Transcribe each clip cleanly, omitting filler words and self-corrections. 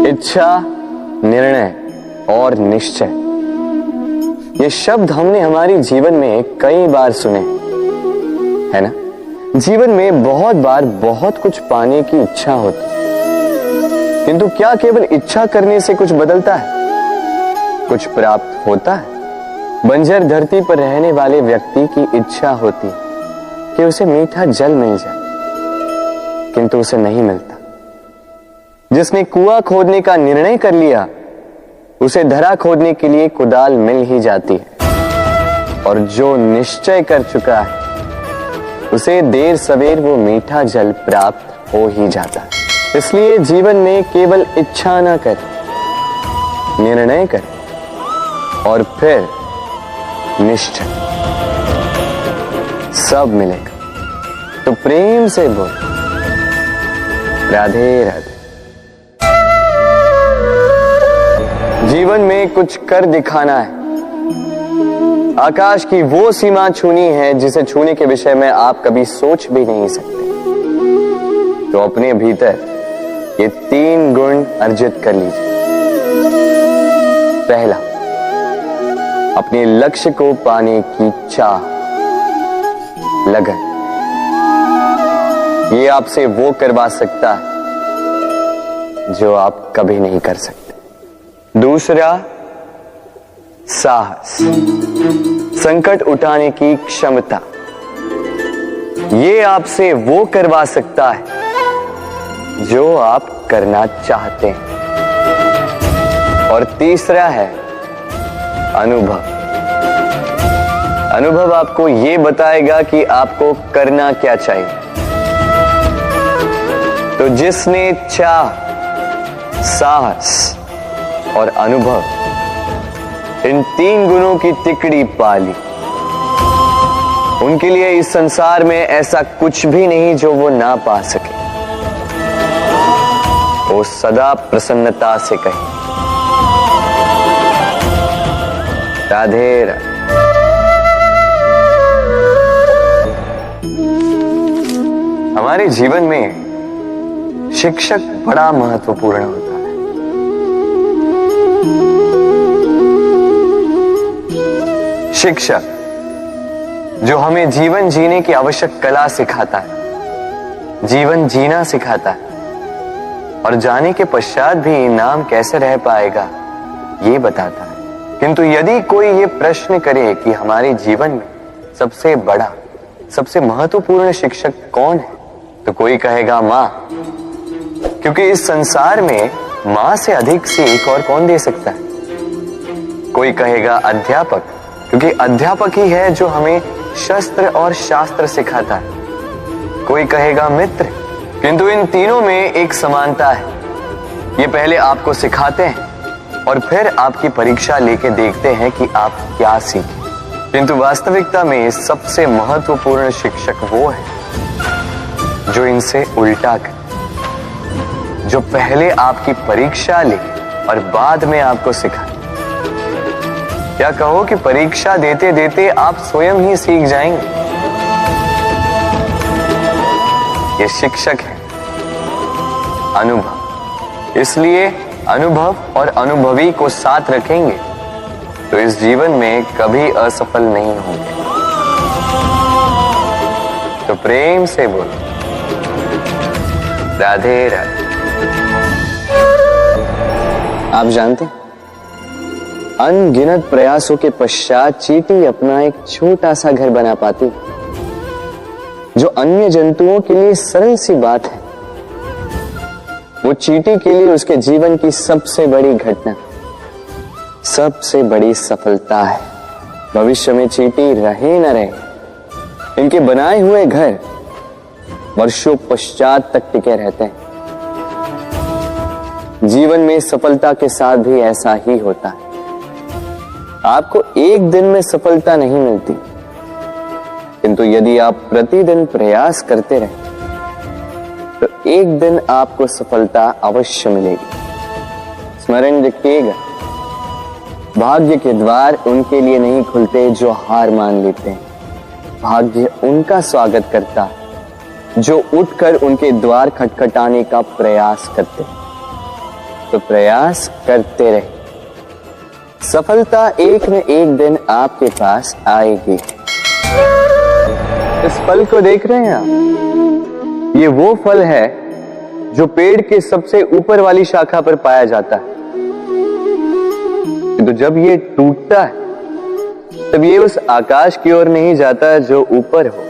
इच्छा, निर्णय और निश्चय, ये शब्द हमने हमारे जीवन में कई बार सुने, है ना? जीवन में बहुत बार बहुत कुछ पाने की इच्छा होती, किंतु क्या केवल इच्छा करने से कुछ बदलता है? कुछ प्राप्त होता है? बंजर धरती पर रहने वाले व्यक्ति की इच्छा होती कि उसे मीठा जल मिल जाए, किंतु उसे नहीं मिलता। जिसने कुआं खोदने का निर्णय कर लिया, उसे धरा खोदने के लिए कुदाल मिल ही जाती है, और जो निश्चय कर चुका है उसे देर सवेर वो मीठा जल प्राप्त हो ही जाता है। इसलिए जीवन में केवल इच्छा ना कर, निर्णय कर और फिर निश्चय, सब मिलेगा। तो प्रेम से बोल, राधे राधे। जीवन में कुछ कर दिखाना है। आकाश की वो सीमा छूनी है जिसे छूने के विषय में आप कभी सोच भी नहीं सकते। तो अपने भीतर ये 3 गुण अर्जित कर लीजिए। पहला, अपने लक्ष्य को पाने की चाह, लगन। ये आपसे वो करवा सकता है जो आप कभी नहीं कर सकते। दूसरा, साहस, संकट उठाने की क्षमता। ये आपसे वो करवा सकता है जो आप करना चाहते हैं। और तीसरा है अनुभव। अनुभव आपको ये बताएगा कि आपको करना क्या चाहिए। तो जिसने चाह, साहस और अनुभव, इन 3 गुणों की तिकड़ी पाली, उनके लिए इस संसार में ऐसा कुछ भी नहीं जो वो ना पा सके। वो सदा प्रसन्नता से कहे, राधे राधे। हमारे जीवन में शिक्षक बड़ा महत्वपूर्ण होता है। शिक्षक जो हमें जीवन जीने की आवश्यक कला सिखाता है, जीवन जीना सिखाता है, और जाने के पश्चात भी इनाम कैसे रह पाएगा ये बताता है। किंतु यदि कोई ये प्रश्न करे कि हमारे जीवन में सबसे बड़ा, सबसे महत्वपूर्ण शिक्षक कौन है, तो कोई कहेगा मां, क्योंकि इस संसार में मां से अधिक सीख और कौन दे सकता है। कोई कहेगा अध्यापक, क्योंकि अध्यापक ही है जो हमें शस्त्र और शास्त्र सिखाता है। कोई कहेगा मित्र, किंतु इन तीनों में एक समानता है। ये पहले आपको सिखाते हैं और फिर आपकी परीक्षा लेके देखते हैं कि आप क्या सीखे। किंतु वास्तविकता में सबसे महत्वपूर्ण शिक्षक वो है जो इनसे उल्टा करे, जो पहले आपकी परीक्षा ले और बाद में आपको सिखाए। क्या कहो कि परीक्षा देते देते आप स्वयं ही सीख जाएंगे। ये शिक्षक है अनुभव। इसलिए अनुभव और अनुभवी को साथ रखेंगे तो इस जीवन में कभी असफल नहीं होंगे। तो प्रेम से बोलो, राधे राधे। आप जानते हैं, अनगिनत प्रयासों के पश्चात चींटी अपना एक छोटा सा घर बना पाती, जो अन्य जंतुओं के लिए सरल सी बात है। वो चींटी के लिए उसके जीवन की सबसे बड़ी घटना, सबसे बड़ी सफलता है। भविष्य में चींटी रहे न रहे, इनके बनाए हुए घर वर्षों पश्चात तक टिके रहते हैं। जीवन में सफलता के साथ भी ऐसा ही होता है। आपको एक दिन में सफलता नहीं मिलती, किंतु यदि आप प्रतिदिन प्रयास करते रहे तो एक दिन आपको सफलता अवश्य मिलेगी। स्मरण रखिएगा, भाग्य के द्वार उनके लिए नहीं खुलते जो हार मान लेते हैं। भाग्य उनका स्वागत करता है जो उठकर उनके द्वार खटखटाने का प्रयास करते हैं। तो प्रयास करते रहे, सफलता एक न एक दिन आपके पास आएगी। इस फल को देख रहे हैं आप? ये वो फल है जो पेड़ के सबसे ऊपर वाली शाखा पर पाया जाता है। तो जब ये टूटता है तब ये उस आकाश की ओर नहीं जाता जो ऊपर हो,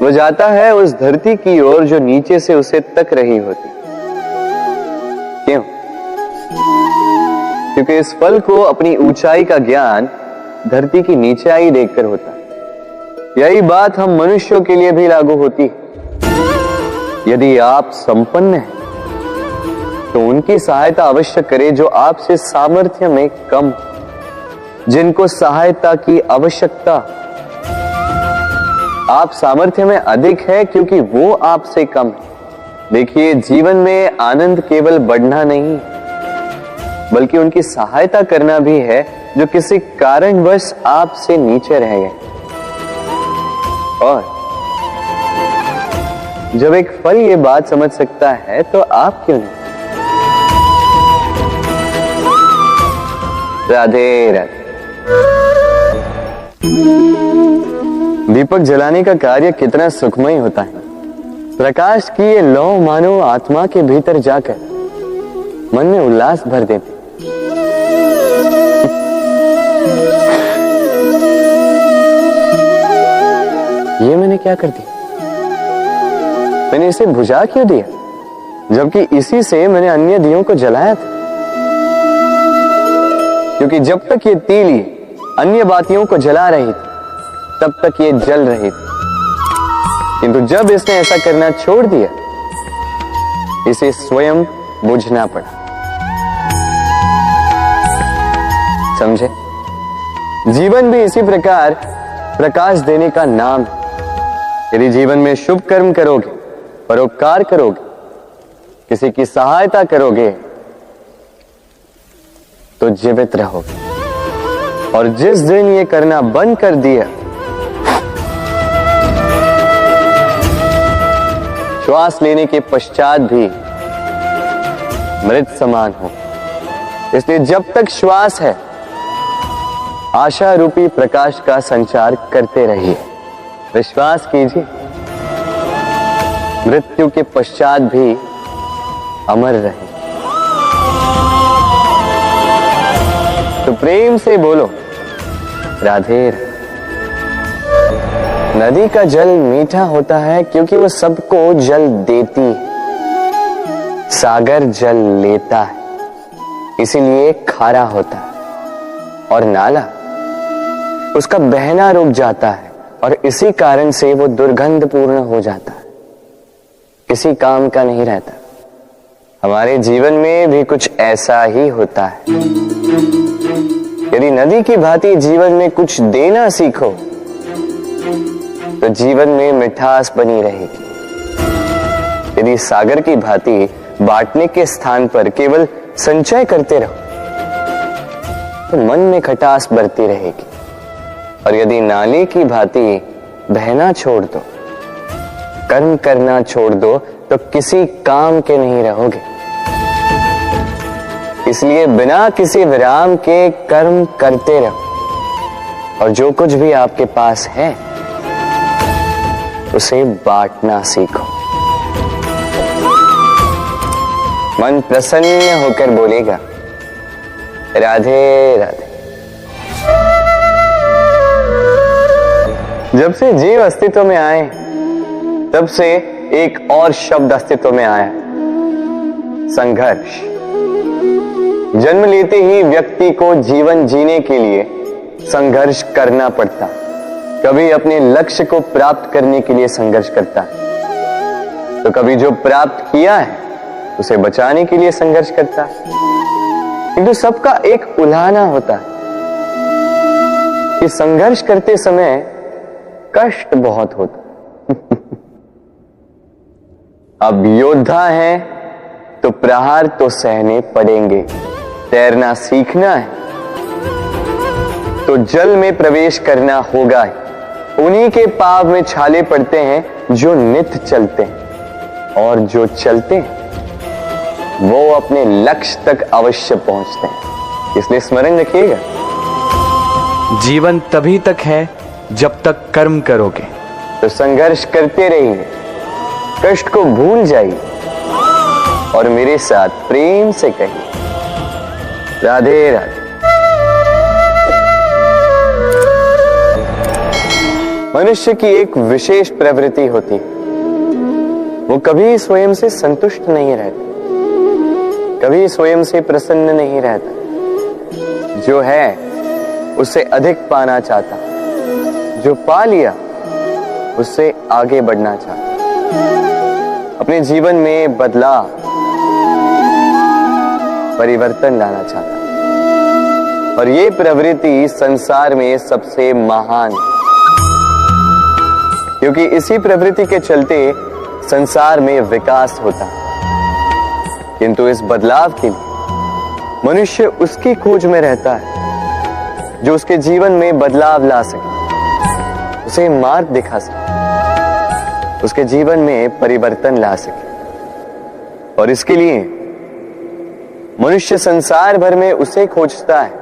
वो जाता है उस धरती की ओर जो नीचे से उसे तक रही होती। क्यों? क्योंकि इस फल को अपनी ऊंचाई का ज्ञान धरती की नीचाई देखकर होता है। यही बात हम मनुष्यों के लिए भी लागू होती है। यदि आप संपन्न हैं तो उनकी सहायता अवश्य करें जो आपसे सामर्थ्य में कम, जिनको सहायता की आवश्यकता। आप सामर्थ्य में अधिक है क्योंकि वो आपसे कम है। देखिए, जीवन में आनंद केवल बढ़ना नहीं बल्कि उनकी सहायता करना भी है जो किसी कारणवश आपसे नीचे रह गए। और जब एक फल ये बात समझ सकता है तो आप क्यों नहीं? राधे राधे। दीपक जलाने का कार्य कितना सुखमय होता है। प्रकाश की ये लौ मानो आत्मा के भीतर जाकर मन में उल्लास भर देते। ये मैंने क्या कर दिया? मैंने इसे बुझा क्यों दिया, जबकि इसी से मैंने अन्य दियों को जलाया था। क्योंकि जब तक ये तीली अन्य बातियों को जला रही थी तब तक ये जल रही थी, किंतु जब इसने ऐसा करना छोड़ दिया इसे स्वयं बुझना पड़ा। समझे? जीवन भी इसी प्रकार प्रकाश देने का नाम है। यदि जीवन में शुभ कर्म करोगे, परोपकार करोगे, किसी की सहायता करोगे तो जीवित रहोगे। और जिस दिन ये करना बंद कर दिया, श्वास लेने के पश्चात भी मृत समान हो। इसलिए जब तक श्वास है आशा रूपी प्रकाश का संचार करते रहिए। विश्वास कीजिए, मृत्यु के पश्चात भी अमर रहे। तो प्रेम से बोलो राधे राधे। नदी का जल मीठा होता है क्योंकि वो सबको जल देती है। सागर जल लेता है इसीलिए खारा होता है। और नाला उसका बहना रुक जाता है और इसी कारण से वो दुर्गंधपूर्ण हो जाता है, किसी काम का नहीं रहता। हमारे जीवन में भी कुछ ऐसा ही होता है। यदि नदी की भांति जीवन में कुछ देना सीखो तो जीवन में मिठास बनी रहेगी। यदि सागर की भांति बांटने के स्थान पर केवल संचय करते रहो तो मन में खटास बढ़ती रहेगी। और यदि नाले की भांति बहना छोड़ दो, कर्म करना छोड़ दो तो किसी काम के नहीं रहोगे। इसलिए बिना किसी विराम के कर्म करते रहो और जो कुछ भी आपके पास है उसे बांटना सीखो। मन प्रसन्न होकर बोलेगा राधे राधे। जब से जीव अस्तित्व में आए तब से एक और शब्द अस्तित्व में आया, संघर्ष। जन्म लेते ही व्यक्ति को जीवन जीने के लिए संघर्ष करना पड़ता। कभी अपने लक्ष्य को प्राप्त करने के लिए संघर्ष करता है तो कभी जो प्राप्त किया है उसे बचाने के लिए संघर्ष करता है। किंतु सबका एक उल्हाना होता है कि संघर्ष करते समय कष्ट बहुत होता। अब योद्धा है तो प्रहार तो सहने पड़ेंगे। तैरना सीखना है तो जल में प्रवेश करना होगा। उन्हीं के पाव में छाले पड़ते हैं जो नित्य चलते हैं, और जो चलते हैं वो अपने लक्ष्य तक अवश्य पहुंचते हैं। इसलिए स्मरण रखिएगा, जीवन तभी तक है जब तक कर्म करोगे। तो संघर्ष करते रहिए, कष्ट को भूल जाइए और मेरे साथ प्रेम से कहिए राधे राधे। मनुष्य की एक विशेष प्रवृत्ति होती है, वो कभी स्वयं से संतुष्ट नहीं रहता, कभी स्वयं से प्रसन्न नहीं रहता। जो है उससे अधिक पाना चाहता, जो पा लिया उससे आगे बढ़ना चाहता, अपने जीवन में बदलाव परिवर्तन लाना चाहता। और ये प्रवृत्ति संसार में सबसे महान है, क्योंकि इसी प्रवृत्ति के चलते संसार में विकास होता है। किंतु इस बदलाव के लिए मनुष्य उसकी खोज में रहता है जो उसके जीवन में बदलाव ला सके, उसे मार्ग दिखा सके, उसके जीवन में परिवर्तन ला सके। और इसके लिए मनुष्य संसार भर में उसे खोजता है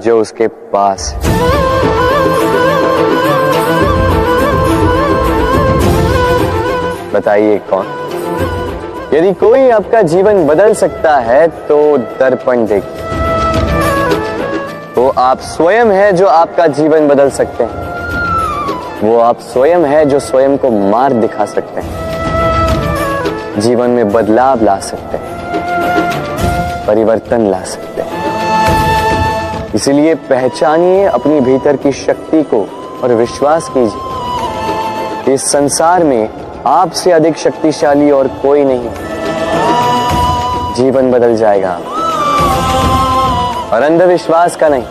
जो उसके पास है। बताइए कौन? यदि कोई आपका जीवन बदल सकता है तो दर्पण देखिए, वो आप स्वयं है जो आपका जीवन बदल सकते हैं। वो आप स्वयं है जो स्वयं को मार्ग दिखा सकते हैं, जीवन में बदलाव ला सकते हैं, परिवर्तन ला सकते हैं। इसलिए पहचानिए अपनी भीतर की शक्ति को और विश्वास कीजिए कि इस संसार में आपसे अधिक शक्तिशाली और कोई नहीं। जीवन बदल जाएगा, और अंधविश्वास का नहीं,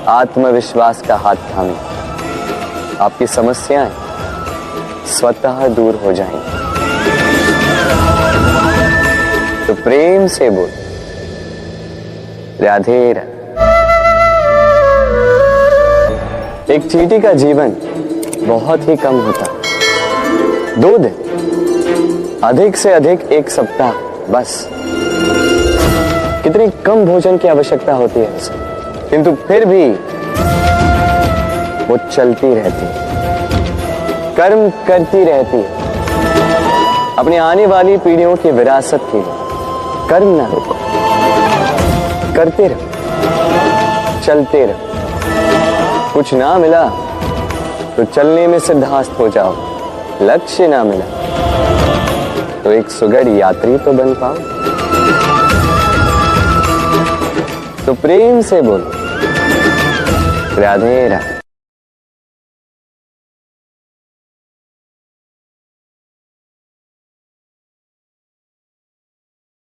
आत्मविश्वास का हाथ थामे आपकी समस्याएं स्वतः दूर हो जाएंगी। तो प्रेम से बोल राधे राधे। एक चींटी का जीवन बहुत ही कम होता, 2 दिन, अधिक से अधिक 1 सप्ताह, बस। कितनी कम भोजन की आवश्यकता होती है उसे, किंतु फिर भी वो चलती रहती है, कर्म करती रहती है, अपनी आने वाली पीढ़ियों की विरासत के लिए। कर्म ना रोको, करते रहो, चलते रहो। कुछ ना मिला तो चलने में सिद्धांत हो जाओ, लक्ष्य ना मिला तो एक सुगढ़ यात्री तो बन पाओ। तो प्रेम से बोलो राधे राधे।